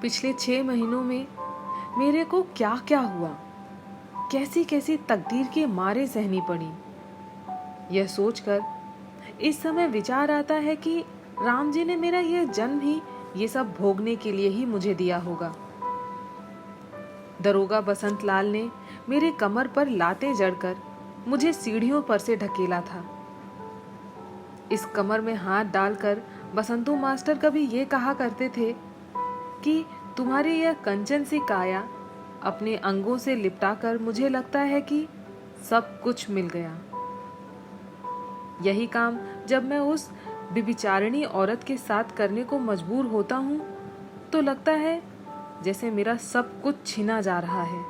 पिछले 6 महीनों में मेरे को क्या क्या हुआ, कैसी कैसी तकदीर के मारे सहनी पड़ी। यह सोचकर इस समय विचार आता है कि राम जी ने मेरा यह जन्म ही ये सब भोगने के लिए ही मुझे दिया होगा। दरोगा बसंत लाल ने मेरे कमर पर लातें जड़कर मुझे सीढ़ियों पर से ढकेला था। इस कमर में हाथ डालकर बसंतु मास्टर कभी ये कहा करते थे कि तुम्हारी यह कंचन सी काया अपने अंगों से लिपटाकर मुझे लगता है कि सब कुछ मिल गया। यही काम जब मैं उस बिबिचारणी औरत के साथ करने को मजबूर होता हूँ तो लगता है जैसे मेरा सब कुछ छीना जा रहा है।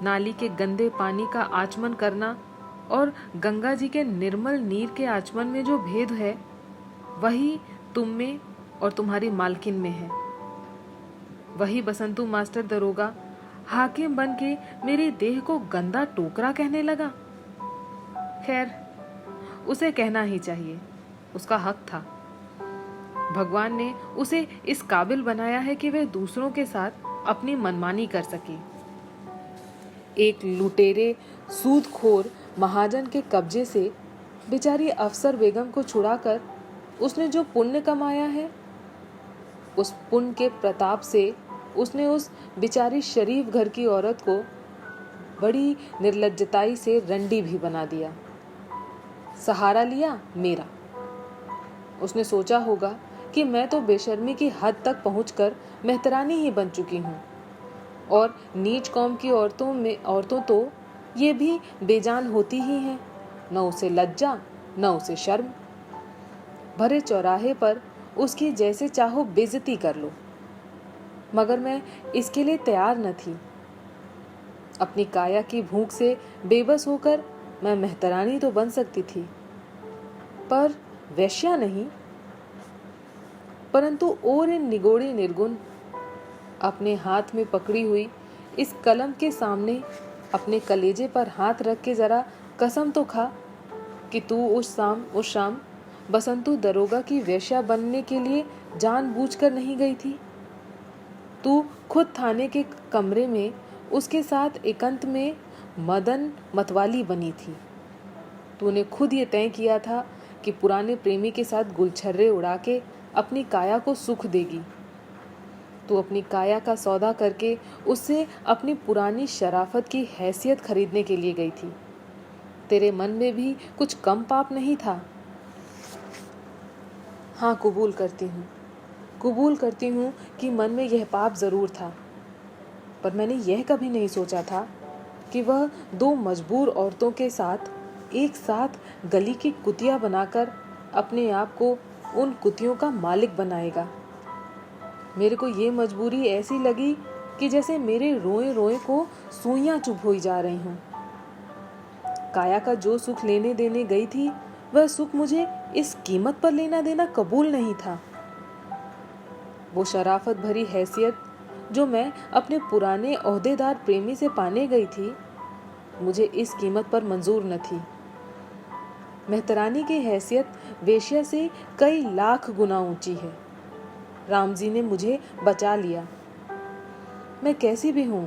नाली के गंदे पानी का आचमन करना और गंगा जी के निर्मल नीर के आचमन में जो भेद है वही तुम में और तुम्हारी मालकिन में है। वही बसंतु मास्टर दरोगा हाकिम बन के मेरे देह को गंदा टोकरा कहने लगा। खैर, उसे कहना ही चाहिए, उसका हक था। भगवान ने उसे इस काबिल बनाया है कि वह दूसरों के साथ अपनी मनमानी कर सके। एक लुटेरे सूदखोर महाजन के कब्जे से बेचारी अफसर बेगम को छुड़ाकर उसने जो पुण्य कमाया है, उस पुण्य के प्रताप से उसने उस बेचारी शरीफ घर की औरत को बड़ी निर्लज्जताई से रंडी भी बना दिया। सहारा लिया मेरा। उसने सोचा होगा कि मैं तो बेशर्मी की हद तक पहुंचकर मेहतरानी ही बन चुकी हूँ और नीच कौम की औरतों तो ये भी बेजान होती ही हैं, न उसे लज्जा न उसे शर्म। भरे चौराहे पर उसकी जैसे चाहो बेइज्जती कर लो, मगर मैं इसके लिए तैयार न थी। अपनी काया की भूख से बेबस होकर मैं मेहतरानी तो बन सकती थी, पर वैश्या नहीं। परंतु और इन निगोड़ी निर्गुण अपने हाथ में पकड़ी हुई इस कलम के सामने अपने कलेजे पर हाथ रख के जरा कसम तो खा कि तू उस शाम बसंतु दरोगा की वेश्या बनने के लिए जानबूझकर नहीं गई थी। तू खुद थाने के कमरे में उसके साथ एकांत में मदन मतवाली बनी थी। तूने खुद ये तय किया था कि पुराने प्रेमी के साथ गुलछर्रे उड़ा के अपनी काया को सुख देगी। तू अपनी काया का सौदा करके उससे अपनी पुरानी शराफत की हैसियत खरीदने के लिए गई थी। तेरे मन में भी कुछ कम पाप नहीं था। हाँ, कबूल करती हूँ कि मन में यह पाप जरूर था, पर मैंने यह कभी नहीं सोचा था कि वह 2 मजबूर औरतों के साथ एक साथ गली की कुतिया बनाकर अपने आप को उन कुतियों का मालिक बनाएगा। मेरे को ये मजबूरी ऐसी लगी कि जैसे मेरे रोए रोए को सुइयां चुभ हुई जा रही हूँ। काया का जो सुख लेने देने गई थी वह सुख मुझे इस कीमत पर लेना देना कबूल नहीं था। वो शराफत भरी हैसियत जो मैं अपने पुराने ओहदेदार प्रेमी से पाने गई थी, मुझे इस कीमत पर मंजूर न थी। मेहतरानी की हैसियत वेश्या से कई लाख गुना ऊंची है। राम जी ने मुझे बचा लिया। मैं कैसी भी हूँ,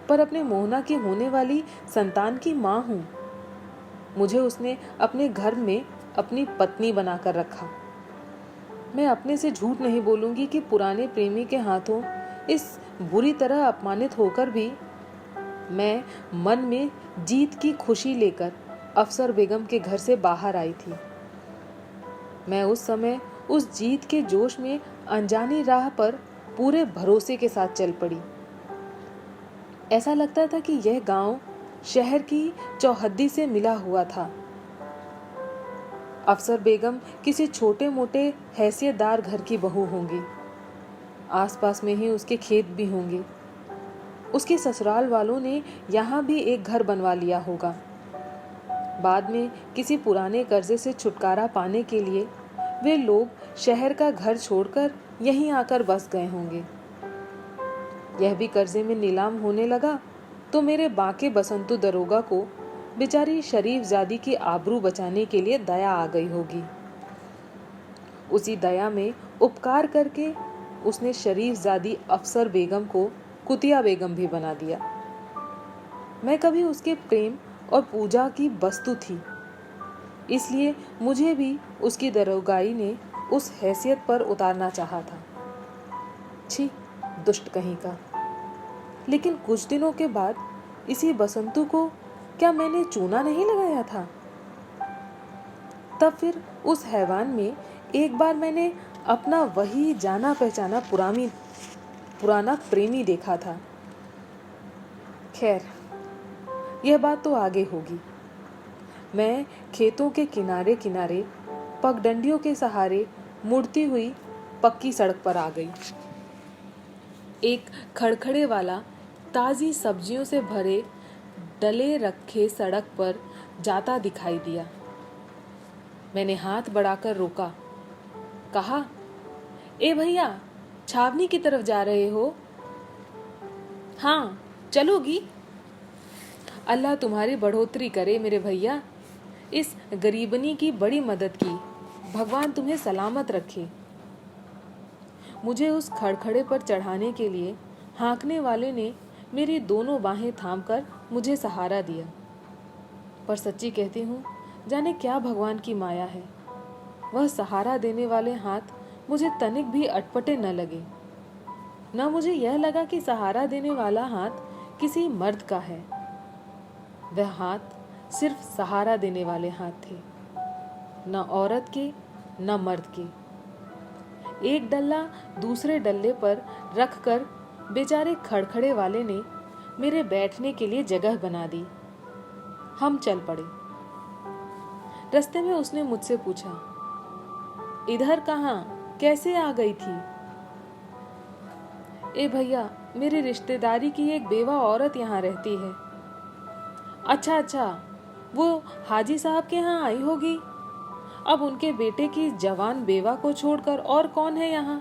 पर अपने मोहना की होने वाली संतान की माँ हूँ। मुझे उसने अपने घर में अपनी पत्नी बनाकर रखा। मैं अपने से झूठ नहीं बोलूंगी कि पुराने प्रेमी के हाथों इस बुरी तरह अपमानित होकर भी मैं मन में जीत की खुशी लेकर अफसर बेगम के घर से बाहर आई थी। मैं उस समय उस जीत के जोश में अनजानी राह पर पूरे भरोसे के साथ चल पड़ी। ऐसा लगता था कि यह गांव शहर की चौहद्दी से मिला हुआ था। अफसर बेगम किसी छोटे मोटे हैसियतदार घर की बहू होंगी। आसपास में ही उसके खेत भी होंगे। उसके ससुराल वालों ने यहाँ भी एक घर बनवा लिया होगा। बाद में किसी पुराने कर्जे से छुटकारा पाने के लिए वे लोग शहर का घर छोड़कर यहीं आकर बस गए होंगे। यह भी कर्जे में नीलाम होने लगा तो मेरे बाके बसंतु दरोगा को बेचारी शरीफ जादी की आबरू बचाने के लिए दया आ गई होगी। उसी दया में उपकार करके उसने शरीफजादी अफसर बेगम को कुतिया बेगम भी बना दिया। मैं कभी उसके प्रेम और पूजा की वस्तु थी, इसलिए मुझे भी उसकी दरोगाई ने उस हैसियत पर उतारना चाहा था। छी, दुष्ट कहीं का। लेकिन कुछ दिनों के बाद इसी बसंतु को क्या मैंने चूना नहीं लगाया था? तब फिर उस हैवान में एक बार मैंने अपना वही जाना पहचाना पुराना प्रेमी देखा था। खैर, यह बात तो आगे होगी। मैं खेतों के किनारे किनारे पगडंडियों के सहारे मुड़ती हुई पक्की सड़क पर आ गई। एक खड़खड़े वाला ताज़ी सब्जियों से भरे डले रखे सड़क पर जाता दिखाई दिया। मैंने हाथ बढ़ाकर रोका, कहा, ए भैया, छावनी की तरफ जा रहे हो? हाँ, चलोगी? अल्लाह तुम्हारी बढ़ोतरी करे मेरे भैया, इस गरीबनी की बड़ी मदद की, भगवान तुम्हें सलामत रखे। मुझे उस खड़खड़े पर चढ़ाने के लिए हाँकने वाले ने मेरी दोनों बाहें थामकर मुझे सहारा दिया। पर सच्ची कहती हूँ, जाने क्या भगवान की माया है, वह सहारा देने वाले हाथ मुझे तनिक भी अटपटे न लगे। न मुझे यह लगा कि सहारा देने वाला हाथ किसी मर्द का है। वह हाथ सिर्फ सहारा देने वाले हाथ थे, न औरत के न मर्द के। एक डल्ला दूसरे डल्ले पर रखकर बेचारे खड़खड़े वाले ने मेरे बैठने के लिए जगह बना दी। हम चल पड़े। रास्ते में उसने मुझसे पूछा, इधर कहाँ, कैसे आ गई थी? ए भैया, मेरी रिश्तेदारी की एक बेवा औरत यहाँ रहती है। अच्छा अच्छा, वो हाजी साहब के यहाँ आई होगी। अब उनके बेटे की जवान बेवा को छोड़कर और कौन है यहाँ?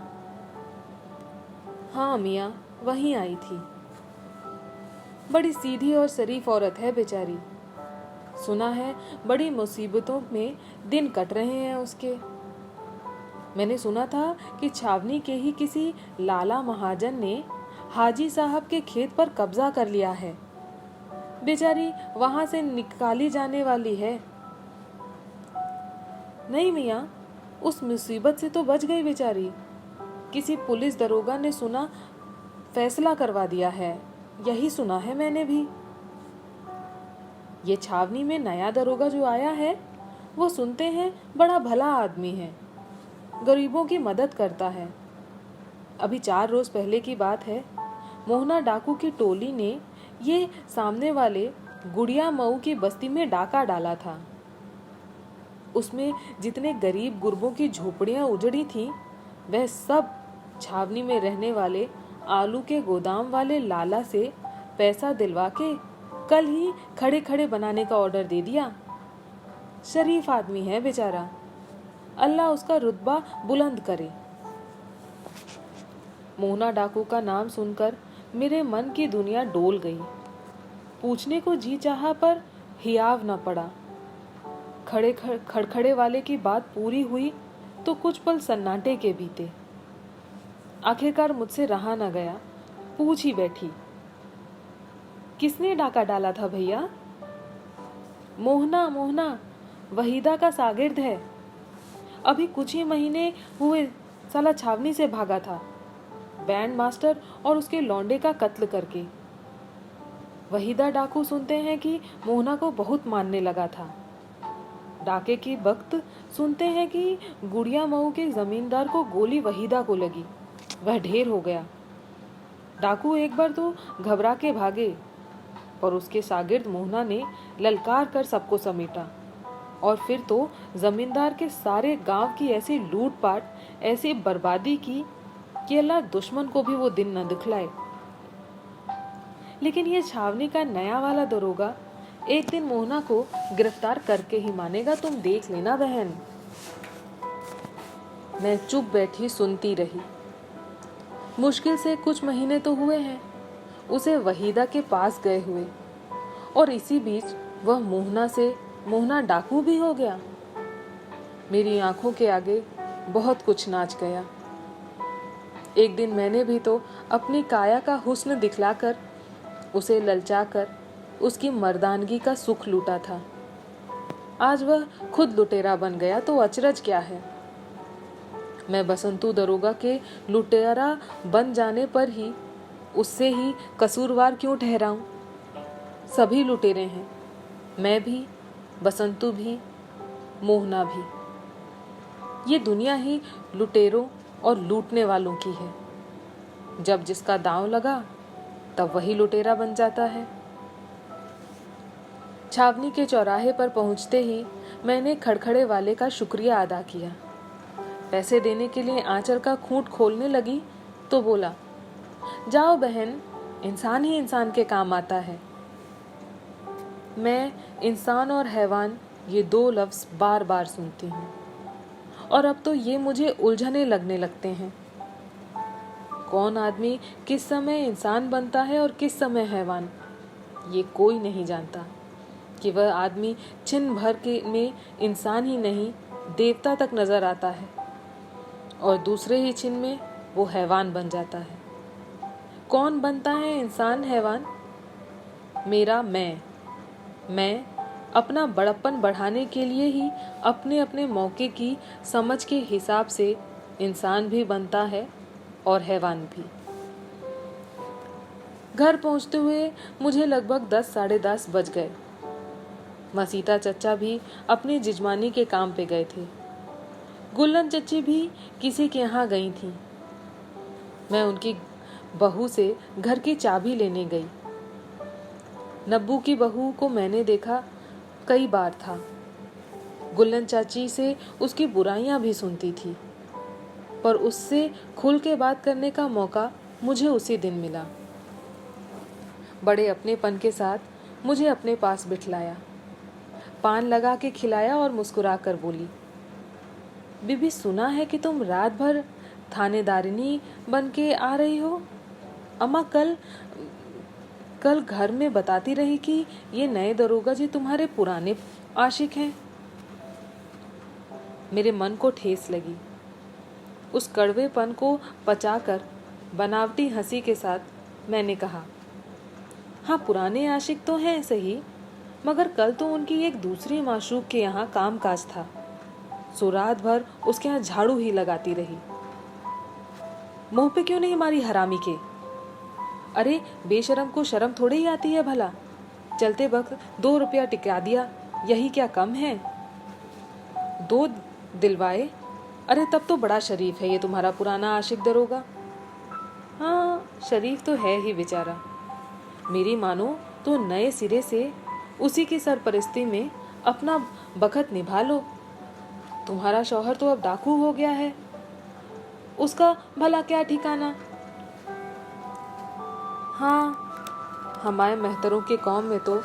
हाँ मियाँ, वहीं आई थी। बड़ी सीधी और शरीफ औरत है बेचारी। सुना है बड़ी मुसीबतों में दिन कट रहे हैं उसके। मैंने सुना था कि छावनी के ही किसी लाला महाजन ने हाजी साहब के खेत पर कब्जा कर लिया है। बेचारी वहां से निकाली जाने वाली है। नहीं मियाँ, उस मुसीबत से तो बच गई बेचारी। किसी पुलिस दरोगा ने सुना फैसला करवा दिया है, यही सुना है मैंने भी। ये छावनी में नया दरोगा जो आया है, वो सुनते हैं बड़ा भला आदमी है, गरीबों की मदद करता है। अभी 4 रोज पहले की बात है, मोहना डाकू की टोली ने ये सामने वाले गुड़िया मऊ की बस्ती में डाका डाला था। उसमें जितने गरीब गुरबों की झोपड़ियां उजड़ी थीं, वह सब छावनी में रहने वाले आलू के गोदाम वाले लाला से पैसा दिलवा के कल ही खड़े खड़े बनाने का ऑर्डर दे दिया। शरीफ आदमी है बेचारा, अल्लाह उसका रुतबा बुलंद करे। मोहना डाकू का नाम सुनकर मेरे मन की दुनिया डोल गई। पूछने को जी चाहा पर हियाव न पड़ा। खड़खड़े वाले की बात पूरी हुई तो कुछ पल सन्नाटे के बीते। आखिरकार मुझसे रहा न गया, पूछ ही बैठी, किसने डाका डाला था भैया? मोहना वहीदा का शागिर्द है। अभी कुछ ही महीने हुए साला छावनी से भागा था, बैंड मास्टर और उसके लौंडे का कत्ल करके। वहीदा डाकू सुनते हैं कि मोहना को बहुत मानने लगा था। डाके की वक्त सुनते हैं कि गुड़िया मऊ के जमींदार को गोली वहीदा को लगी, वह ढेर हो गया। डाकू एक बार तो घबरा के भागे, और उसके शागिर्द मोहना ने ललकार कर सबको समेटा, और फिर तो जमींदार के सारे गांव की ऐसी लूटपाट, ऐसी बर्बादी की कि अल्लाह दुश्मन को भी वो दिन न दिखलाए। लेकिन ये छावनी का नया वाला दरोगा एक दिन मोहना को गिरफ्तार करके ही मानेगा, तुम देख लेना बहन। मैं चुप बैठी सुनती रही। मुश्किल से कुछ महीने तो हुए हैं उसे वहीदा के पास गए हुए, और इसी बीच वह मोहना डाकू भी हो गया। मेरी आंखों के आगे बहुत कुछ नाच गया। एक दिन मैंने भी तो अपनी काया का हुस्न दिखलाकर, उसे ललचाकर उसकी मर्दानगी का सुख लूटा था। आज वह खुद लुटेरा बन गया तो अचरज क्या है। मैं बसंतू दरोगा के लुटेरा बन जाने पर ही उससे ही कसूरवार क्यों ठहराऊं? सभी लुटेरे हैं, मैं भी, बसंतू भी, मोहना भी। ये दुनिया ही लुटेरों और लूटने वालों की है। जब जिसका दांव लगा तब वही लुटेरा बन जाता है। छावनी के चौराहे पर पहुंचते ही मैंने खड़खड़े वाले का शुक्रिया अदा किया। पैसे देने के लिए आंचल का खूंट खोलने लगी तो बोला, जाओ बहन, इंसान ही इंसान के काम आता है। मैं इंसान और हैवान ये दो लफ्ज बार बार सुनती हूँ और अब तो ये मुझे उलझने लगने लगते हैं। कौन आदमी किस समय इंसान बनता है और किस समय हैवान, ये कोई नहीं जानता। कि वह आदमी छिन भर के में इंसान ही नहीं देवता तक नजर आता है और दूसरे ही छिन में वो हैवान बन जाता है। कौन बनता है इंसान हैवान? मेरा मैं अपना बड़प्पन बढ़ाने के लिए ही अपने अपने मौके की समझ के हिसाब से इंसान भी बनता है और हैवान भी। घर पहुंचते हुए मुझे लगभग 10 साढ़े 10 बज गए। मसीता चच्चा भी अपनी जिजमानी के काम पे गए थे। गुल्लन चच्ची भी किसी के यहाँ गई थी। मैं उनकी बहू से घर की चाबी लेने गई। नब्बू की बहू को मैंने देखा कई बार था। गुल्लन चाची से उसकी बुराइयां भी सुनती थी, पर उससे खुल के बात करने का मौका मुझे उसी दिन मिला। बड़े अपनेपन के साथ मुझे अपने पास बिठलाया, पान लगा के खिलाया और मुस्कुरा कर बोली, बीबी सुना है कि तुम रात भर थानेदारिनी बन के आ रही हो। अम्मा कल घर में बताती रही कि ये नए दरोगा जी तुम्हारे पुराने आशिक हैं। मेरे मन को ठेस लगी। उस कड़वेपन को पचाकर बनावटी हंसी के साथ मैंने कहा, हाँ पुराने आशिक तो हैं सही, मगर कल तो उनकी एक दूसरी माशूक के यहाँ काम काज था, सो रात भर उसके यहाँ झाड़ू ही लगाती रही। मुंह पे क्यों नहीं मारी हरामी के? अरे बेशरम को शर्म थोड़ी ही आती है भला। चलते वक्त 2 रुपया टिका दिया, यही क्या कम है? 2 दिलवाए? अरे तब तो बड़ा शरीफ है ये तुम्हारा पुराना आशिक दरोगा। हाँ शरीफ तो है ही बेचारा। मेरी मानो तो नए सिरे से उसी की सरपरस्ती में अपना बखत निभा लो। तुम्हारा शौहर तो अब डाकू हो गया है, उसका भला क्या ठिकाना। हाँ हमारे मेहतरों के कौम में तो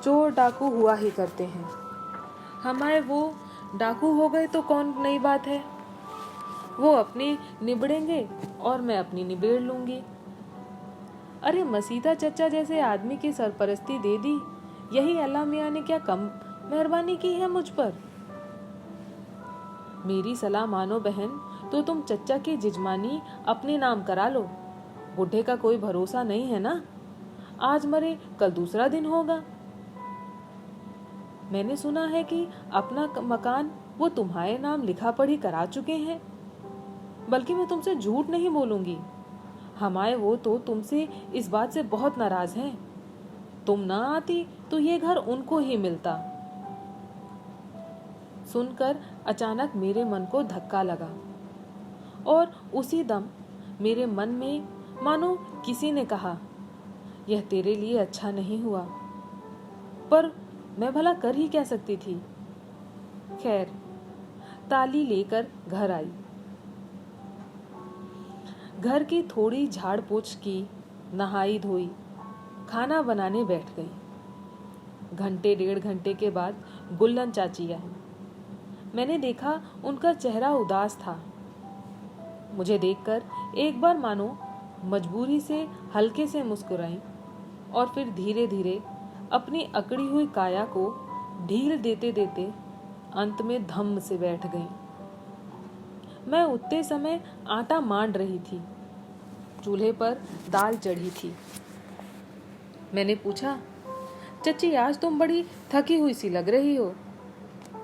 चोर डाकू हुआ ही करते हैं। हमारे वो डाकू हो गए तो कौन नई बात है। वो अपनी निबड़ेंगे और मैं अपनी निबेड़ लूंगी। अरे मसीता चच्चा जैसे आदमी की सरपरस्ती दे दी, यही अल्लाह मियाँ ने क्या कम मेहरबानी की है मुझ पर। मेरी सलाह मानो बहन तो तुम चच्चा की जिजमानी अपने नाम करा लो। बुढ़े का कोई भरोसा नहीं है ना, आज मरे कल दूसरा दिन होगा। मैंने सुना है कि अपना मकान वो तुम्हारे नाम लिखा पढ़ी करा चुके हैं। बल्कि मैं तुमसे झूठ नहीं बोलूंगी, हमारे वो तो तुमसे इस बात से बहुत नाराज हैं। तुम ना आती तो ये घर उनको ही मिलता। सुनकर अचानक मेरे मन को धक्का लगा और उसी दम मेरे मन में मानो किसी ने कहा, यह तेरे लिए अच्छा नहीं हुआ। पर मैं भला कर ही क्या सकती थी। खैर ताली लेकर घर आई। घर की थोड़ी झाड़ पोछ की, नहाई धोई, खाना बनाने बैठ गई। घंटे 1.5 घंटे के बाद गुल्लन चाची आई। मैंने देखा उनका चेहरा उदास था। मुझे देखकर एक बार मानो मजबूरी से हल्के से मुस्कुराई और फिर धीरे धीरे अपनी अकड़ी हुई काया को ढील देते देते अंत में धम्म से बैठ गई। मैं उतने समय आटा मांड रही थी चूल्हे पर दाल चढ़ी थी। मैंने पूछा, चच्ची आज तुम बड़ी थकी हुई सी लग रही हो,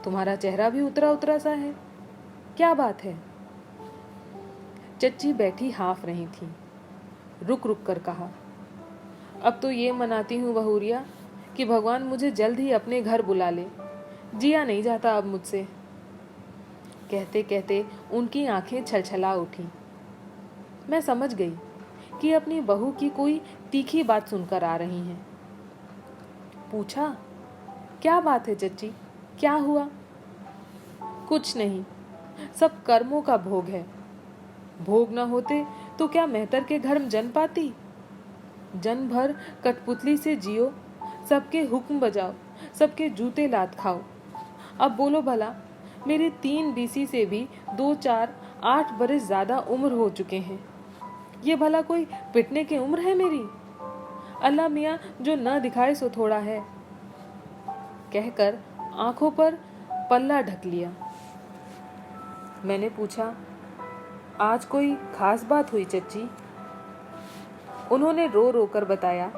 तुम्हारा चेहरा भी उतरा उतरा सा है, क्या बात है? चच्ची बैठी हाँफ रही थी। रुक रुक कर कहा, अब तो ये मनाती हूँ बहुरिया कि भगवान मुझे जल्द ही अपने घर बुला ले, जिया नहीं जाता अब मुझसे। कहते कहते उनकी आंखें छलछला उठी। मैं समझ गई कि अपनी बहू की कोई तीखी बात सुनकर आ रही हैं। पूछा, क्या बात है चच्ची, क्या हुआ? कुछ नहीं, सब कर्मों का भोग है। भोग न होते तो क्या मेहतर के घर में जन पाती? जन भर कठपुतली से जियो, सबके हुक्म बजाओ, सबके जूते लात खाओ। अब बोलो भला, मेरी 3 बीसी से भी 2-4 8 बरस ज्यादा उम्र हो चुके हैं। ये भला कोई पिटने की उम्र है मेरी? अल्लाह मियाँ जो न दिखाए सो थोड़ा है, कहकर आंखों पर पल्ला ढक लिया। मैंने पूछा, आज कोई खास बात हुई चच्ची? उन्होंने रो रो कर बताया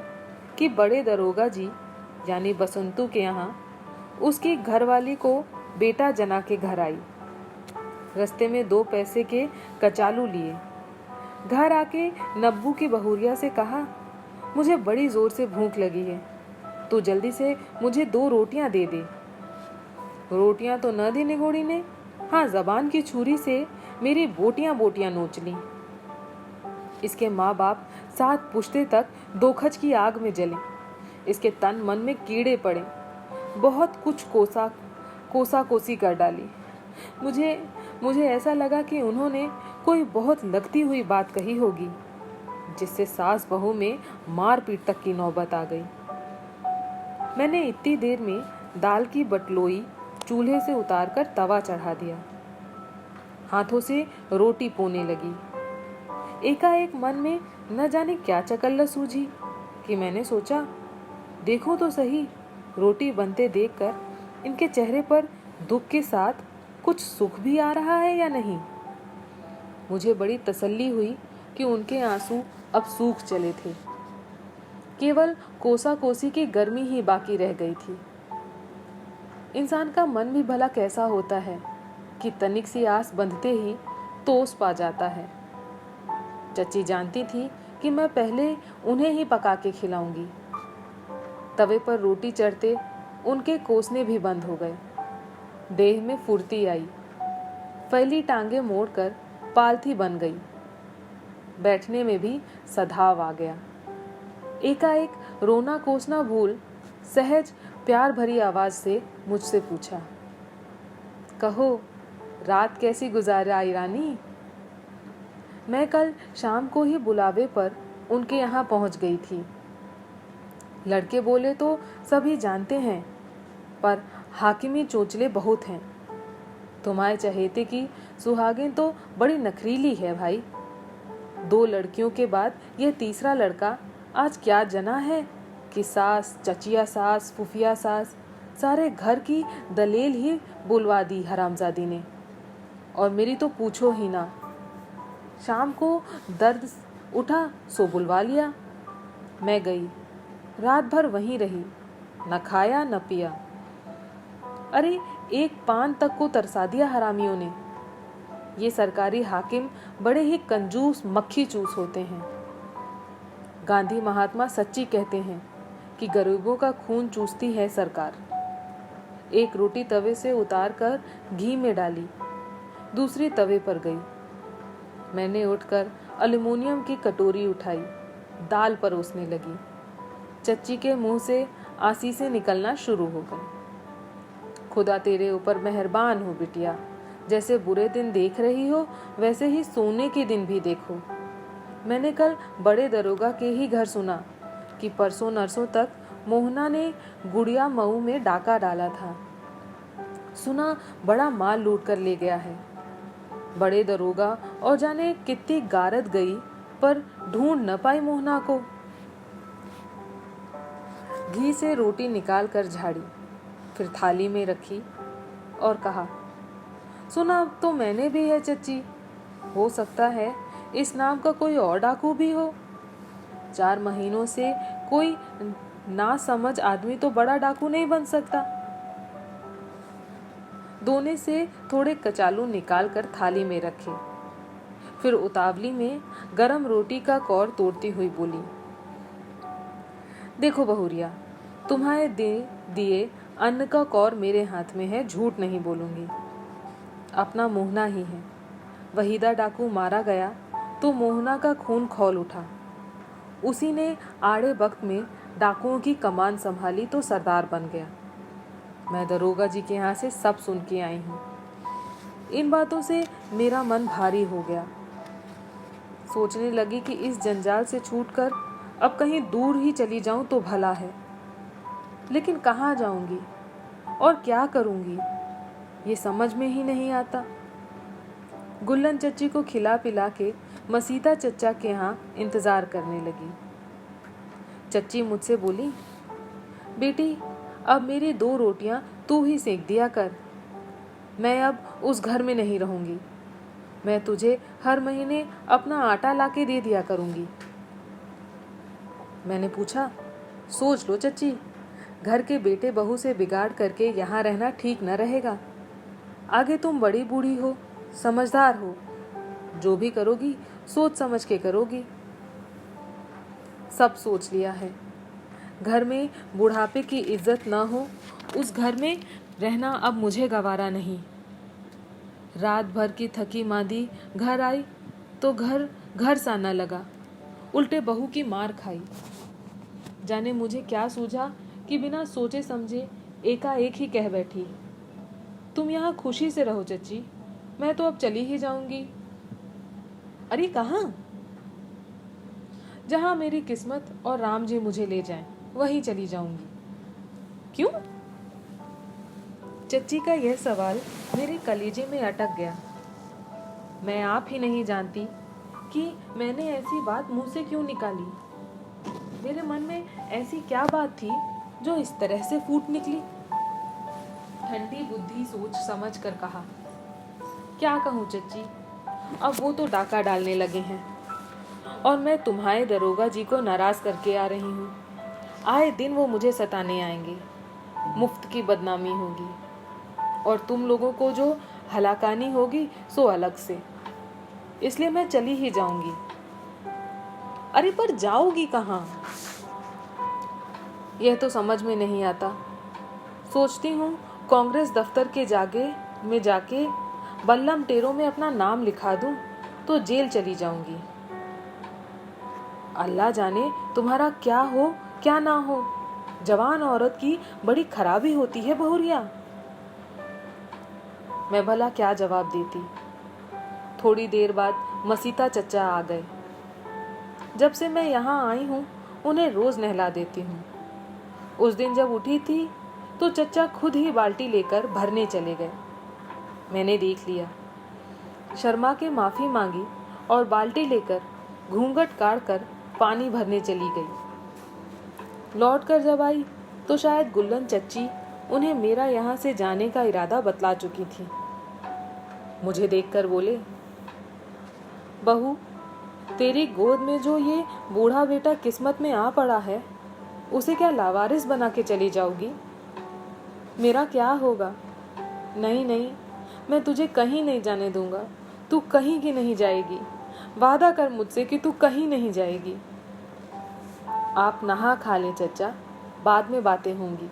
कि बड़े दरोगा जी यानी बसंतू के यहाँ उसकी घरवाली को बेटा जना के घर आई। रास्ते में 2 पैसे के कचालू लिए। घर आके नब्बू की बहुरिया से कहा, मुझे बड़ी जोर से भूख लगी है, तो जल्दी से मुझे 2 रोटियां दे दे। रोटियां तो न दी निगोड़ी ने, हाँ जबान की छुरी से मेरी बोटियां बोटियां नोच ली। इसके माँ बाप 7 पुश्ते तक दोखच की आग में जले। इसके तन मन में कीड़े पड़े। बहुत कुछ कोसा कोसी कर डाली। मुझे ऐसा लगा कि उन्होंने कोई बहुत लगती हुई बात कही होगी, जिससे सास बहू में मार पीट तक की नौबत आ गई। मैंने इतनी देर में दाल की बटलोई चूल्हे से उतारकर तवा चढ़ा दिया। हाथों से रोटी पोने लगी। एकाएक मन में न जाने क्या चकल्ला सूझी कि मैंने सोचा, देखो तो सही, रोटी बनते देखकर इनके चेहरे पर दुख के साथ कुछ सुख भी आ रहा है या नहीं। मुझे बड़ी तसल्ली हुई कि उनके आंसू अब सूख चले थे। केवल कोसा कोसी की गर्मी ही बाकी रह गई थी। इंसान का मन भी भला कैसा होता है कि तनिक सी आस बंधते ही तोस पा जाता है। चच्ची जानती थी कि मैं पहले उन्हें ही पका के खिलाऊंगी। तवे पर रोटी चढ़ते उनके कोसने भी बंद हो गए। देह में फुर्ती आई। फैली टांगे मोड़कर पालथी बन गई। बैठने में भी सधाव आ गया। एकाएक रोना कोसना भूल सहज प्यार भरी आवाज से मुझसे पूछा, कहो रात कैसी गुजारी रानी? मैं कल शाम को ही बुलावे पर उनके यहाँ पहुंच गई थी। लड़के बोले तो सभी जानते हैं, पर हाकिमी चोचले बहुत हैं। तुम्हारे चहेते की सुहागिन तो बड़ी नखरीली है भाई। 2 लड़कियों के बाद यह तीसरा लड़का आज क्या जना है कि सास, चचिया सास, फुफिया सास, सारे घर की दलेल ही बुलवा दी हरामजादी ने। और मेरी तो पूछो ही ना। शाम को दर्द उठा सो बुलवा लिया। मैं गई, रात भर वहीं रही, न खाया न पिया। अरे एक पान तक को तरसा दिया हरामियों ने। ये सरकारी हाकिम बड़े ही कंजूस मक्खी चूस होते हैं। गांधी महात्मा सच्ची कहते हैं कि गरीबों का खून चूसती है सरकार। एक रोटी तवे से उतार कर घी में डाली, दूसरी तवे पर गई। मैंने उठकर एल्युमिनियम की कटोरी उठाई, दाल परोसने लगी। चच्ची के मुंह से आसीसें निकलना शुरू हो गई। खुदा तेरे ऊपर मेहरबान हो बिटिया, जैसे बुरे दिन देख रही हो वैसे ही सोने के दिन भी देखो। मैंने कल बड़े दरोगा के ही घर सुना कि परसों नरसों तक मोहना ने गुड़िया मऊ में डाका डाला था। सुना बड़ा माल लूट कर ले गया है। बड़े दरोगा और जाने कितनी गारद गई, पर ढूंढ न पाई मोहना को। घी से रोटी निकाल कर झाड़ी, फिर थाली में रखी और कहा, सुना तो मैंने भी है चच्ची। हो सकता है इस नाम का कोई और डाकू भी हो। 4 महीनों से कोई ना समझ आदमी तो बड़ा डाकू नहीं बन सकता। दोने से थोड़े कचालू निकाल कर थाली में रखे, फिर उतावली में गरम रोटी का कौर तोड़ती हुई बोली, देखो बहुरिया, तुम्हारे दिए अन्न का कौर मेरे हाथ में है, झूठ नहीं बोलूंगी। अपना मोहना ही है। वहीदा डाकू मारा गया तो मोहना का खून खौल उठा। उसी ने आड़े वक्त में डाकुओं की कमान संभाली तो सरदार बन गया। मैं दरोगा जी के यहाँ से सब सुन के आई हूँ। इन बातों से मेरा मन भारी हो गया। सोचने लगी कि इस जंजाल से छूटकर अब कहीं दूर ही चली जाऊं तो भला है, लेकिन कहाँ जाऊंगी और क्या करूंगी ये समझ में ही नहीं आता। गुल्लन चच्ची को खिला पिला के मसीता चच्चा के यहाँ इंतजार करने लगी। चच्ची मुझसे बोली, बेटी अब मेरी 2 रोटियां तू ही सेक दिया कर, मैं अब उस घर में नहीं रहूंगी। मैं तुझे हर महीने अपना आटा लाके दे दिया करूंगी। मैंने पूछा, सोच लो चच्ची, घर के बेटे बहू से बिगाड़ करके यहाँ रहना ठीक न रहेगा। आगे तुम बड़ी बूढ़ी हो, समझदार हो, जो भी करोगी सोच समझ के करोगी। सब सोच लिया है। घर में बुढ़ापे की इज्जत न हो, उस घर में रहना अब मुझे गवारा नहीं। रात भर की थकी मांदी घर आई तो घर सा न लगा, उल्टे बहू की मार खाई। जाने मुझे क्या सूझा कि बिना सोचे समझे एकाएक ही कह बैठी, तुम यहाँ खुशी से रहो चच्ची, मैं तो अब चली ही जाऊंगी। अरे कहाँ? जहाँ मेरी किस्मत और राम जी मुझे ले जाएं, वहीं चली जाऊंगी। क्यों? चच्ची का यह सवाल मेरे कलेजे में अटक गया। मैं आप ही नहीं जानती कि मैंने ऐसी बात मुंह से क्यों निकाली। मेरे मन में ऐसी क्या बात थी जो इस तरह से फूट निकली। ठंडी बुद्धि सोच समझ कर कहा, क्या कहूँ चच्ची, अब वो तो डाका डालने लगे हैं और मैं तुम्हारे दरोगा जी को नाराज करके आ रही हूँ। आए दिन वो मुझे सताने आएंगे, मुफ्त की बदनामी होगी और तुम लोगों को जो हलाकानी होगी सो अलग से। इसलिए मैं चली ही जाऊंगी। अरे पर जाओगी कहाँ? यह तो समझ में नहीं आता। सोचती हूँ कांग्रेस दफ्तर के जाके बल्लम टेरों में अपना नाम लिखा दूं तो जेल चली जाऊंगी। अल्लाह जाने तुम्हारा क्या हो क्या ना हो, जवान औरत की बड़ी खराबी होती है बहुरिया। मैं भला क्या जवाब देती। थोड़ी देर बाद मसीता चच्चा आ गए। जब से मैं यहाँ आई हूँ उन्हें रोज नहला देती हूँ। उस दिन जब उठी थी तो चच्चा खुद ही बाल्टी लेकर भरने चले गए। मैंने देख लिया। शर्मा के माफी मांगी और बाल्टी लेकर घूंघट काट कर पानी भरने चली गई। लौट कर जब आई तो शायद गुल्लन चच्ची उन्हें मेरा यहाँ से जाने का इरादा बतला चुकी थी। मुझे देखकर बोले, बहू, तेरी गोद में जो ये बूढ़ा बेटा किस्मत में आ पड़ा है, उसे क्या लावारिस बना के चली जाओगी? मेरा क्या होगा? नहीं नहीं, मैं तुझे कहीं नहीं जाने दूंगा। तू कहीं की नहीं जाएगी। वादा कर मुझसे कि तू कहीं नहीं जाएगी। आप नहा खा लें चच्चा, बाद में बातें होंगी।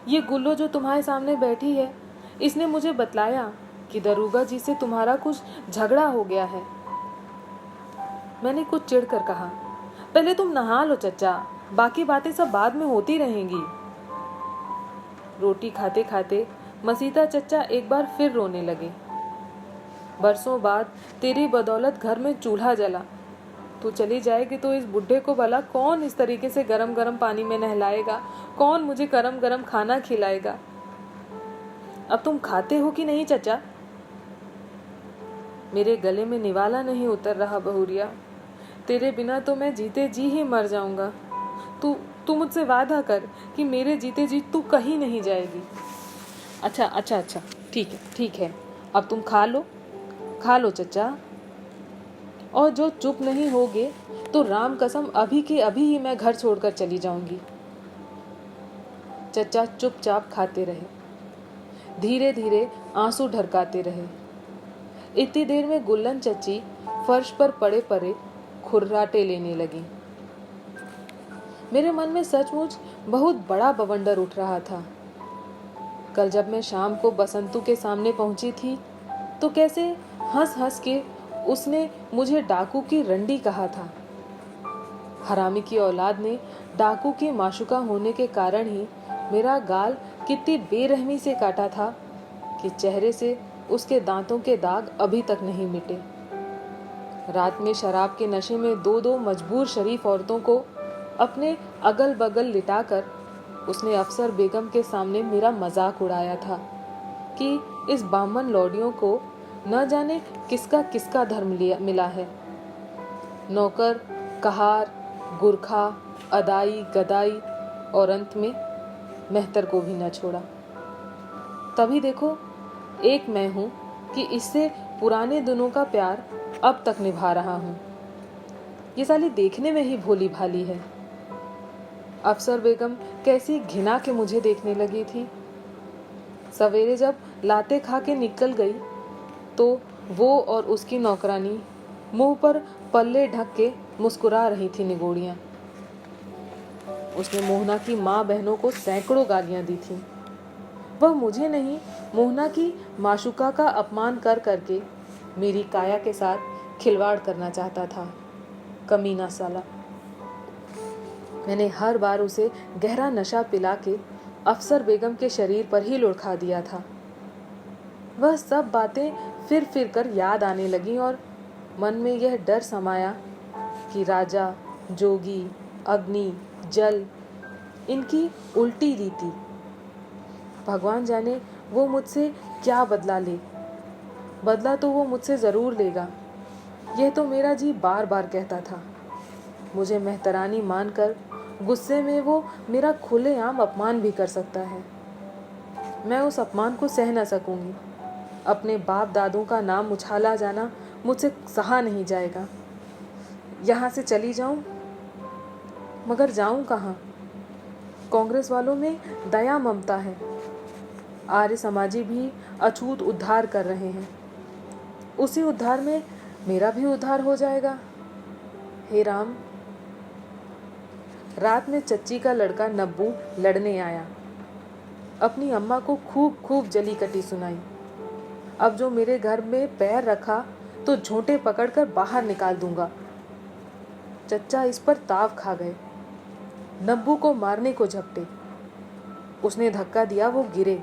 ये गुल्लो जो तुम्हारे सामने बैठी है, इसने मुझे बतलाया कि दरोगा जी से तुम्हारा कुछ झगड़ा हो गया है। मैंने कुछ चिढ़कर कहा, पहले तुम नहा लो चच्चा, बाकी बातें सब बाद में होती रहेंगी। रोटी खाते खाते मसीता चच्चा एक बार फिर रोने लगे। बरसों बाद तेरी बदौलत घर में चूल्हा जला। तू चली जाएगी तो इस बुढ़े को भला कौन इस तरीके से गरम गरम पानी में नहलाएगा? कौन मुझे गरम गरम खाना खिलाएगा? अब तुम खाते हो कि नहीं चचा? मेरे गले में निवाला नहीं उतर रहा बहुरिया। तेरे बिना तो मैं जीते जी ही मर जाऊंगा। तू मुझसे वादा कर कि मेरे जीते जी तू कहीं नहीं जाएगी। अच्छा, ठीक है। अब तुम खा लो चचा। और जो चुप नहीं होगे तो राम कसम अभी के अभी ही मैं घर छोड़कर चली जाऊंगी। चचा चुपचाप खाते रहे, धीरे धीरे आंसू ढरकाते रहे। इतनी देर में गुल्लन चच्ची फर्श पर पड़े पड़े खुर्राटे लेने लगी। मेरे मन में सचमुच बहुत बड़ा बवंडर उठ रहा था। कल जब मैं शाम को बसंतू के सामने पहुंची थी तो कैसे हंस हंस के उसने मुझे डाकू की रंडी कहा था। हरामी की औलाद ने डाकू की माशुका होने के कारण ही मेरा गाल कितनी बेरहमी से काटा था कि चेहरे से उसके दांतों के दाग अभी तक नहीं मिटे। रात में शराब के नशे में दो दो मजबूर शरीफ औरतों को अपने अगल बगल लिटाकर उसने अफसर बेगम के सामने मेरा मजाक उड़ाया था कि इस बामन लौडियों को न जाने किसका किसका धर्म मिला है। नौकर, कहार, गुरखा, अदाई, गदाई और अंत में मेहतर को भी न छोड़ा। तभी देखो एक मैं हूं कि इससे पुराने दिनों का प्यार अब तक निभा रहा हूं। ये साली देखने में ही भोली भाली है। अफसर बेगम कैसी घिना के मुझे देखने लगी थी। सवेरे जब लाते खा के निकल गई तो वो और उसकी नौकरानी मुंह पर पल्ले ढक के मुस्कुरा रही थी निगोड़ियां। उसने मोहना की माँ बहनों को सैकड़ों गालियां दी थी। वह मुझे नहीं, मोहना की माशुका का अपमान कर करके मेरी काया के साथ खिलवाड़ करना चाहता था, कमीना साला। मैंने हर बार उसे गहरा नशा पिला के अफसर बेगम के शरीर पर ही लुढ़का दिया था। वह सब बातें फिर फिर कर याद आने लगी और मन में यह डर समाया कि राजा, जोगी, अग्नि, जल, इनकी उल्टी रीति। भगवान जाने वो मुझसे क्या बदला ले। बदला तो वो मुझसे जरूर लेगा, यह तो मेरा जी बार बार कहता था। मुझे मेहतरानी मानकर गुस्से में वो मेरा खुलेआम अपमान भी कर सकता है। मैं उस अपमान को सह न सकूंगी। अपने बाप दादों का नाम उछाला जाना मुझसे सहा नहीं जाएगा। यहाँ से चली जाऊं, मगर जाऊं कहाँ? कांग्रेस वालों में दया ममता है। आर्य समाजी भी अछूत उद्धार कर रहे हैं। उसी उद्धार में मेरा भी उद्धार हो जाएगा। हे राम। रात में चच्ची का लड़का नब्बू लड़ने आया। अपनी अम्मा को खूब खूब जली कटी सुनाई। अब जो मेरे घर में पैर रखा तो झोंटे पकड़कर बाहर निकाल दूंगा। चच्चा इस पर ताव खा गए, नब्बू को मारने को झपटे। उसने धक्का दिया, वो गिरे।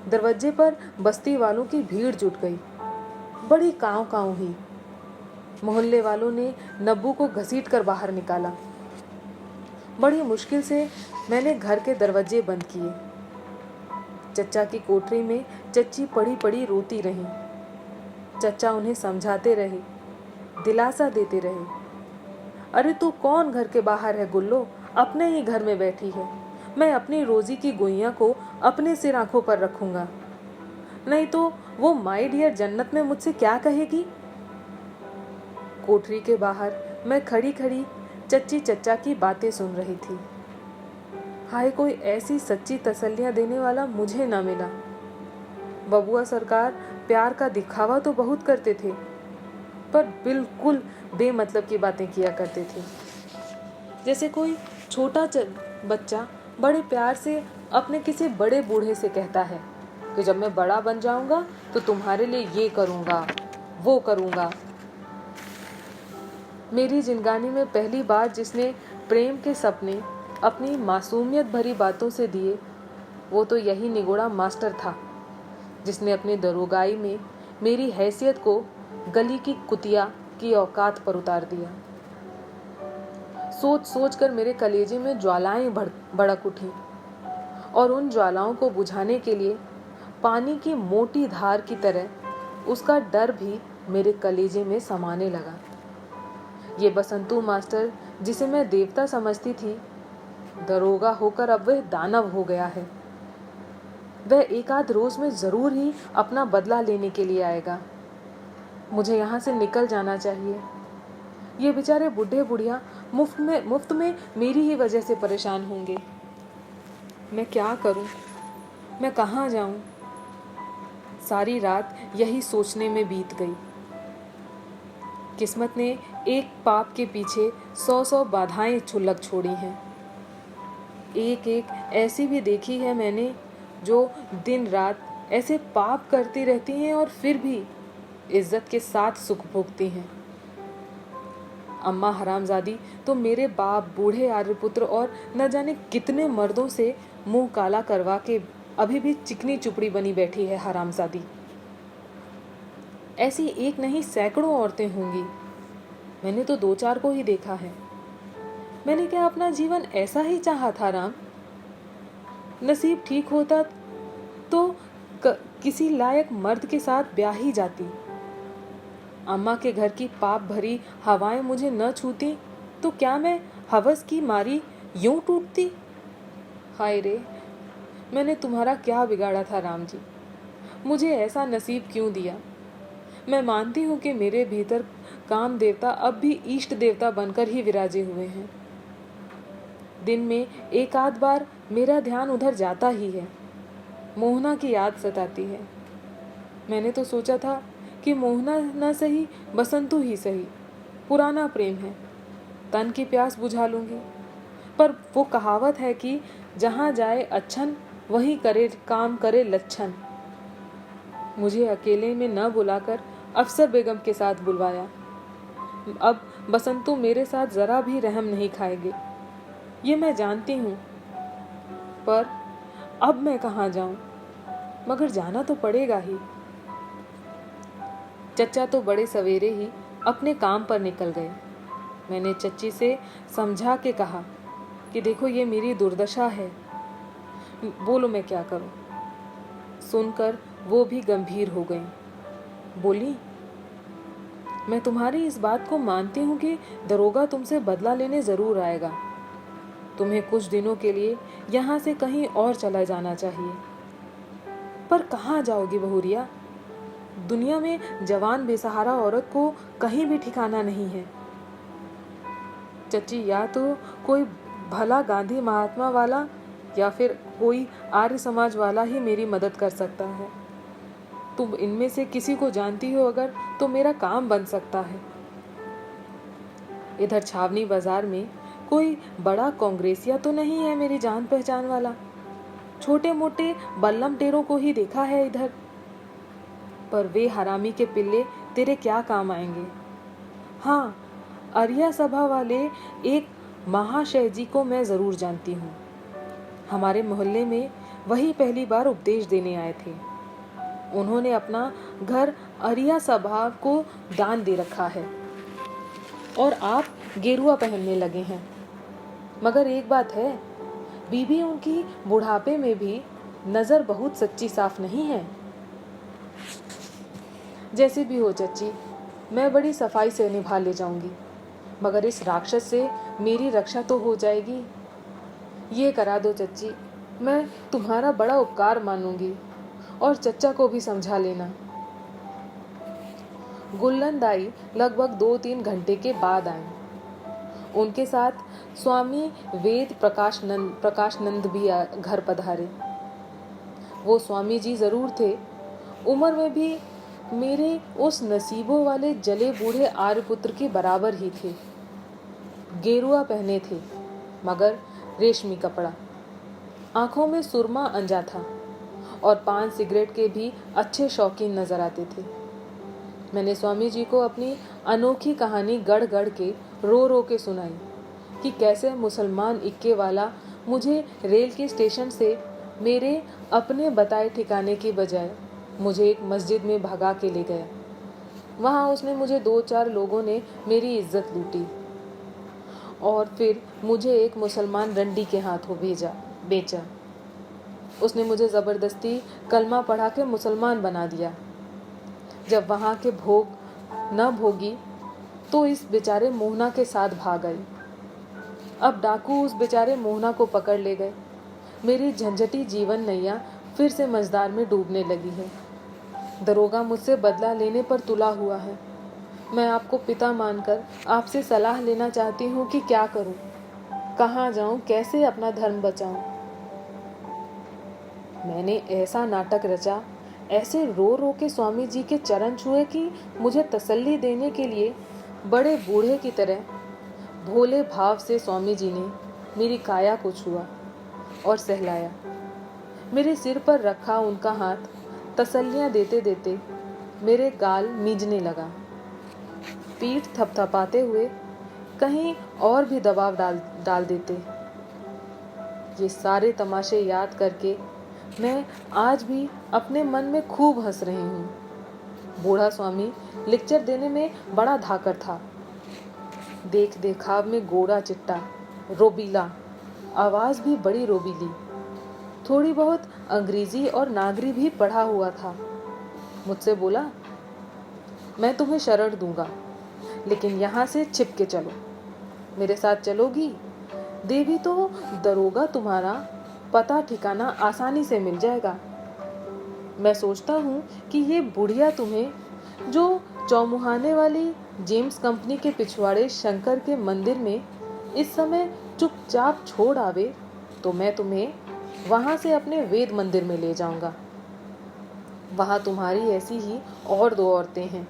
दरवाजे पर बस्ती वालों की भीड़ जुट गई। बड़ी कांव कांव हुई। मोहल्ले वालों ने नब्बू को घसीटकर बाहर निकाला। बड़ी मुश्किल से मैंने घर के दरवाजे बंद किए। चच्चा की कोठरी में चच्ची पड़ी पड़ी रोती रही। चच्चा उन्हें समझाते रहे, दिलासा देते रहे। अरे तू कौन घर के बाहर है गुल्लो, अपने ही घर में बैठी है। मैं अपनी रोजी की गुइयां को अपने सिर आंखों पर रखूंगा, नहीं तो वो माय डियर जन्नत में मुझसे क्या कहेगी। कोठरी के बाहर मैं खड़ी खड़ी चच्ची चच्चा की बातें सुन रही थी। हाय, कोई ऐसी सच्ची तसल्लियां देने वाला मुझे ना मिला। बबुआ सरकार प्यार का दिखावा तो बहुत करते थे, पर बिल्कुल बेमतलब की बातें किया करते थे। जैसे कोई छोटा बच्चा बड़े प्यार से अपने किसी बड़े बूढ़े से कहता है कि जब मैं बड़ा बन जाऊंगा तो तुम्हारे लिए ये करूंगा, वो करूंगा। मेरी जिंदगानी में पहली बार जिसने प्रेम के सपने अपनी मासूमियत भरी बातों से दिए, वो तो यही निगोड़ा मास्टर था, जिसने अपनी दरोगाई में मेरी हैसियत को गली की कुतिया की औकात पर उतार दिया। सोच सोच कर मेरे कलेजे में ज्वालाएं भड़क उठी और उन ज्वालाओं को बुझाने के लिए पानी की मोटी धार की तरह उसका डर भी मेरे कलेजे में समाने लगा। ये बसंतू मास्टर, जिसे मैं देवता समझती थी, दरोगा होकर अब वह दानव हो गया है। वह एक आध रोज में जरूर ही अपना बदला लेने के लिए आएगा। मुझे यहाँ से निकल जाना चाहिए। ये बेचारे बूढ़े बुढ़िया मुफ्त में मेरी ही वजह से परेशान होंगे। मैं क्या करूं? मैं कहाँ जाऊं? सारी रात यही सोचने में बीत गई। किस्मत ने एक पाप के पीछे 100 बाधाएं लग छोड़ी हैं। एक एक ऐसी भी देखी है मैंने जो दिन रात ऐसे पाप करती रहती हैं और फिर भी इज्जत के साथ सुख भोगती हैं। अम्मा हरामजादी तो मेरे बाप, बूढ़े आर्यपुत्र और न जाने कितने मर्दों से मुंह काला करवा के अभी भी चिकनी चुपड़ी बनी बैठी है हरामजादी। ऐसी एक नहीं सैकड़ों औरतें होंगी। मैंने तो 2-4 को ही देखा है। मैंने क्या अपना जीवन ऐसा ही चाहा था राम? नसीब ठीक होता तो किसी लायक मर्द के साथ ब्याह ही जाती। अम्मा के घर की पाप भरी हवाएं मुझे न छूती तो क्या मैं हवस की मारी यूं टूटती? हाय रे, मैंने तुम्हारा क्या बिगाड़ा था राम जी? मुझे ऐसा नसीब क्यों दिया? मैं मानती हूँ कि मेरे भीतर काम देवता अब भी इष्ट देवता बनकर ही विराजे हुए हैं। दिन में एक आध बार मेरा ध्यान उधर जाता ही है। मोहना की याद सताती है। मैंने तो सोचा था कि मोहना न सही, बसंतु ही सही, पुराना प्रेम है, तन की प्यास बुझा लूंगी। पर वो कहावत है कि जहाँ जाए अच्छन वहीं करे काम करे लच्छन। मुझे अकेले में न बुलाकर अफसर बेगम के साथ बुलवाया। अब बसंतु मेरे साथ जरा भी रहम नहीं खाएंगे, ये मैं जानती हूँ। पर अब मैं कहाँ जाऊं? मगर जाना तो पड़ेगा ही। चच्चा तो बड़े सवेरे ही अपने काम पर निकल गए। मैंने चच्ची से समझा के कहा कि देखो ये मेरी दुर्दशा है, बोलो मैं क्या करूं? सुनकर वो भी गंभीर हो गई। बोली, मैं तुम्हारी इस बात को मानती हूँ कि दरोगा तुमसे बदला लेने जरूर आएगा। तुम्हें कुछ दिनों के लिए यहाँ से कहीं और चला जाना चाहिए। पर कहाँ जाओगी बहुरिया? दुनिया में जवान बेसहारा औरत को कहीं भी ठिकाना नहीं है। चच्ची, या तो कोई भला गांधी महात्मा वाला या फिर कोई आर्य समाज वाला ही मेरी मदद कर सकता है। तुम इनमें से किसी को जानती हो अगर तो मेरा काम बन सकता है। इधर छावनी बाजार में कोई बड़ा कांग्रेसिया तो नहीं है मेरी जान पहचान वाला। छोटे मोटे बल्लम टेरों को ही देखा है इधर। पर वे हरामी के पिल्ले तेरे क्या काम आएंगे? हाँ, आर्या सभा वाले एक महाशय जी को मैं जरूर जानती हूँ। हमारे मोहल्ले में वही पहली बार उपदेश देने आए थे। उन्होंने अपना घर आर्या सभा को दान दे रखा है और आप गेरुआ पहनने लगे हैं। मगर एक बात है, बीबी उनकी बुढ़ापे में भी नजर बहुत सच्ची साफ नहीं है। जैसे भी हो चच्ची, मैं बड़ी सफाई से निभा ले जाऊंगी, मगर इस राक्षस से मेरी रक्षा तो हो जाएगी। ये करा दो चच्ची, मैं तुम्हारा बड़ा उपकार मानूंगी और चच्चा को भी समझा लेना। गुल्लन दाई लगभग 2-3 घंटे के बाद आई। उनके साथ स्वामी वेद प्रकाशनंद भी घर पधारे। वो स्वामी जी जरूर थे, उम्र में भी मेरे उस नसीबों वाले जले बूढ़े आर्यपुत्र के बराबर ही थे। गेरुआ पहने थे मगर रेशमी कपड़ा, आंखों में सुरमा अंजा था और पान सिगरेट के भी अच्छे शौकीन नजर आते थे। मैंने स्वामी जी को अपनी अनोखी कहानी गढ़ गढ़ के रो रो के सुनाई कि कैसे मुसलमान इक्के वाला मुझे रेल के स्टेशन से मेरे अपने बताए ठिकाने की बजाय मुझे एक मस्जिद में भगा के ले गया। वहाँ उसने मुझे 2-4 लोगों ने मेरी इज्जत लूटी और फिर मुझे एक मुसलमान रंडी के हाथों बेचा। उसने मुझे ज़बरदस्ती कलमा पढ़ा के मुसलमान बना दिया। जब वहाँ के भोग न भोगी तो इस बेचारे मोहना के साथ भाग गई। अब डाकू उस बेचारे मोहना को पकड़ ले गए। मेरी झंझटी जीवन नैया फिर से मझदार में डूबने लगी है। दरोगा मुझसे बदला लेने पर तुला हुआ है। मैं आपको पिता मानकर आपसे सलाह लेना चाहती हूँ कि क्या करूँ, कहाँ जाऊँ, कैसे अपना धर्म बचाऊँ। मैंने ऐसा नाटक रचा, ऐसे रो रो के स्वामी जी के चरण छुए कि मुझे तसल्ली देने के लिए बड़े बूढ़े की तरह भोले भाव से स्वामी जी ने मेरी काया को छुआ और सहलाया। मेरे सिर पर रखा उनका हाथ तसल्लियां देते देते मेरे गाल मींजने लगा। पीठ थपथपाते हुए कहीं और भी दबाव डाल देते। ये सारे तमाशे याद करके मैं आज भी अपने मन में खूब हंस रही हूँ। बूढ़ा स्वामी लेक्चर देने में बड़ा धाकर था। देख देखाव में गोरा चिट्टा, रोबीला, आवाज भी बड़ी रोबीली, थोड़ी बहुत अंग्रेजी और नागरी भी पढ़ा हुआ था। मुझसे बोला, मैं तुम्हें शरण दूंगा, लेकिन यहाँ से छिप के चलो। मेरे साथ चलोगी? देवी तो दरोगा तुम्हारा पता ठिकाना आसानी से मिल जाएगा। मैं सोचता हूँ कि ये बुढ़िया तुम्हें जो चौमुहाने वाली जेम्स कंपनी के पिछवाड़े शंकर के मंदिर में इस समय चुपचाप छोड़ आवे, तो मैं तुम्हें वहाँ से अपने वेद मंदिर में ले जाऊंगा। वहाँ तुम्हारी ऐसी ही और 2 औरतें हैं।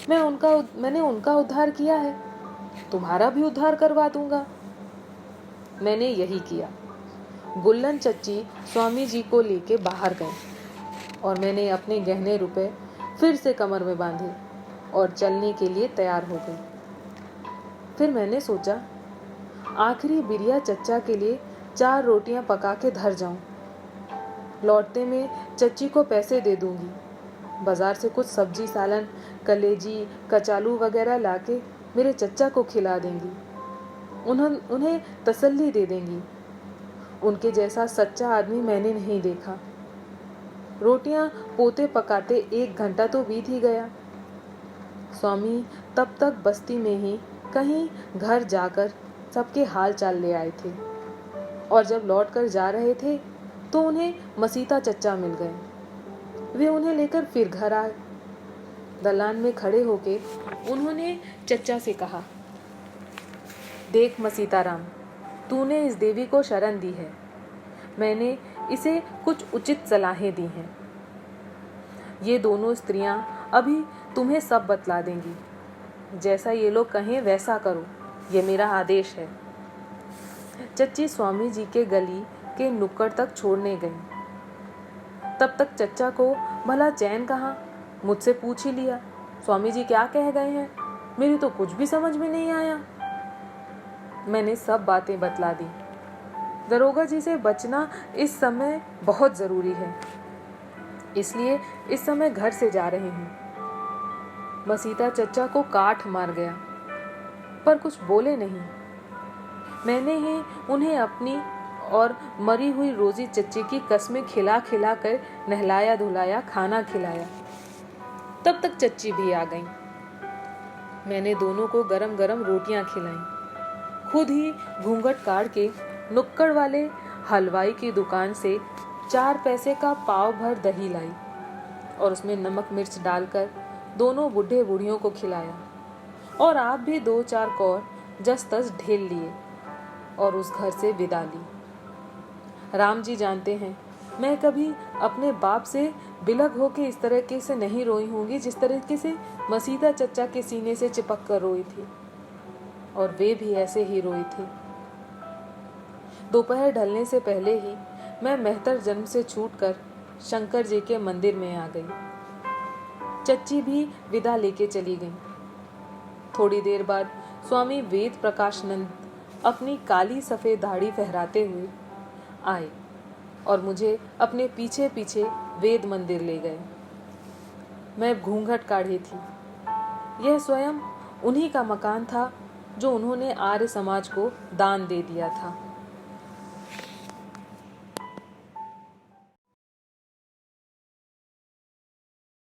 मैंने उनका उद्धार किया है, तुम्हारा भी उद्धार करवा दूंगा। मैंने यही किया। गुल्लन चच्ची स्वामी जी को लेके बाहर गए और मैंने अपने गहने रुपए फिर से कमर में बांधे और चलने के लिए तैयार हो गई। फिर मैंने सोचा, आखिरी बिरिया चच्चा के लिए 4 रोटियां पका के धर जाऊं। लौटते में चच्ची को पैसे दे दूंगी। बाजार से कुछ सब्जी, सालन, कलेजी, कचालू वगैरह लाके मेरे चच्चा को खिला देंगी। उन्हें तसल्ली दे देंगी। उनके जैसा सच्चा आदमी मैंने नहीं देखा। रोटियां पोते पकाते 1 घंटा तो बीत ही गया। स्वामी तब तक बस्ती में ही कहीं घर जाकर सबके हाल चाल ले आए थे, और जब लौट कर जा रहे थे तो उन्हें मसीता चच्चा मिल गए। वे उन्हें लेकर फिर घर आए। दलान में खड़े होके उन्होंने चच्चा से कहा, देख मसीताराम, तूने इस देवी को शरण दी है। मैंने इसे कुछ उचित सलाहें दी हैं। ये दोनों स्त्रियां अभी तुम्हें सब बतला देंगी। जैसा ये लोग कहें वैसा करो, ये मेरा आदेश है। चच्ची स्वामी जी के गली के नुक्कड़ तक छोड़ने गई। तब तक चच्चा को भला चैन कहाँ, मुझसे पूछ ही लिया, स्वामी जी क्या कह गए हैं? मेरी तो कुछ भी समझ में नहीं आया। मैंने सब बातें बतला दी। दरोगा जी से बचना इस समय बहुत जरूरी है, इसलिए इस समय घर से जा रहे हैं। मसीता चच्चा को काठ मार गया, पर कुछ बोले नहीं। मैंने ही उन्हें अपनी और मरी हुई रोजी चच्ची की कस्में खिला खिला कर नहलाया धुलाया, खाना खिलाया। तब तक चच्ची भी आ गई। मैंने दोनों को गरम गरम रोटियां खिलाई। खुद ही घूंघट काट के नुक्कड़ वाले हलवाई की दुकान से 4 पैसे का पाव भर दही लाई और उसमें नमक मिर्च डालकर दोनों बूढ़े बूढ़ियों को खिलाया, और आप भी 2-4 कौर जस तस ढेल लिए और उस घर से विदा ली। राम जी जानते हैं, मैं कभी अपने बाप से बिलग होके इस तरीके से नहीं रोई होंगी जिस तरीके से मसीता चच्चा के सीने से चिपक कर रोई थी, और वे भी ऐसे ही रोई थी। दोपहर ढलने से पहले ही मैं मेहतर जन्म से छूटकर शंकर जी के मंदिर में आ गई। चच्ची भी विदा लेके चली गई। थोड़ी देर बाद स्वामी वेद प्रकाशानंद अपनी काली सफेद दाढ़ी फहराते हुए आए और मुझे अपने पीछे पीछे वेद मंदिर ले गए। मैं घूंघट काढ़ी थी। यह स्वयं उन्हीं का मकान था जो उन्होंने आर्य समाज को दान दे दिया था।